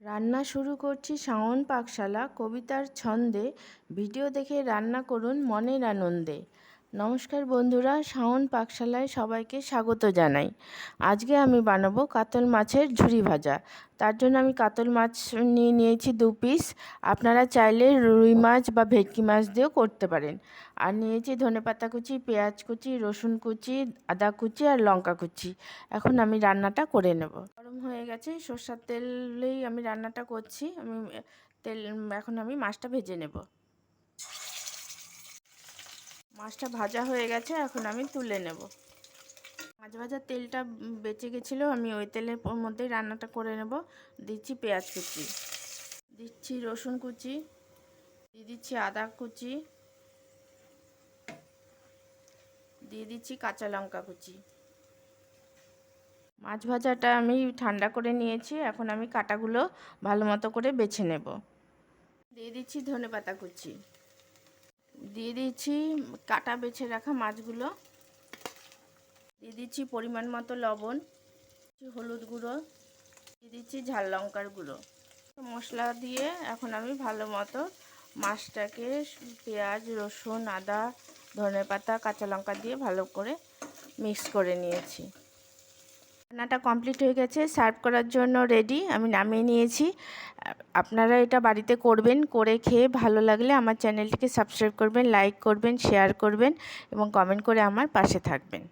রান্না শুরু করছি শাওন পাকশালা কবিতার ছন্দে। ভিডিও দেখে রান্না করুন মনের আনন্দে। নমস্কার বন্ধুরা, শাওন পাকশালায় সবাইকে স্বাগত জানাই। আজকে আমি বানাবো কাতল মাছের ঝুরি ভাজা। তার জন্য আমি কাতল মাছ নিয়েছি 2 পিস। আপনারা চাইলে রুই মাছ বা ভেটকি মাছ দিয়েও করতে পারেন। আর নিয়েছি ধনেপাতা কুচি, পেঁয়াজ কুচি, রসুন কুচি, আদা কুচি আর লঙ্কা কুচি। এখন আমি রান্নাটা করে নেব। গরম হয়ে গেছে, সরষের তেলেই আমি রান্নাটা করছি। এখন আমি মাছটা ভেজে নেব। মাছটা ভাজা হয়ে গেছে, এখন আমি তুলে নেব। মাছ ভাজার তেলটা বেঁচে গেছিলো, আমি ওই তেলের মধ্যেই রান্নাটা করে নেব। দিচ্ছি পেঁয়াজ কুচি, দিচ্ছি রসুন কুচি, দিয়ে দিচ্ছি আদা কুচি, দিয়ে দিচ্ছি কাঁচা লঙ্কা কুচি। মাছ ভাজাটা আমি ঠান্ডা করে নিয়েছি, এখন আমি কাটাগুলো ভালো মতো করে বেছে নেব। দিয়ে দিচ্ছি ধনেপাতা কুচি, দিয়ে দিচ্ছি কাটা বেছে রাখা মাছগুলো, দিয়ে দিচ্ছি পরিমাণ মতো লবণ, হলুদ গুঁড়ো, দিয়ে দিচ্ছি ঝাল লঙ্কার গুঁড়ো। মশলা দিয়ে এখন আমি ভালো মতো মাছটাকে পেঁয়াজ, রসুন, আদা, ধনেপাতা, কাঁচা লঙ্কা দিয়ে ভালো করে মিক্স করে নিয়েছি। রান্নাটা কমপ্লিট হয়ে গেছে, সার্ভ করার জন্য রেডি। আমি নামিয়ে নিয়েছি। আপনারা এটা বাড়িতে করবেন, করে খেয়ে ভালো লাগলে আমার চ্যানেলটিকে সাবস্ক্রাইব করবেন, লাইক করবেন, শেয়ার করবেন এবং কমেন্ট করে আমার পাশে থাকবেন।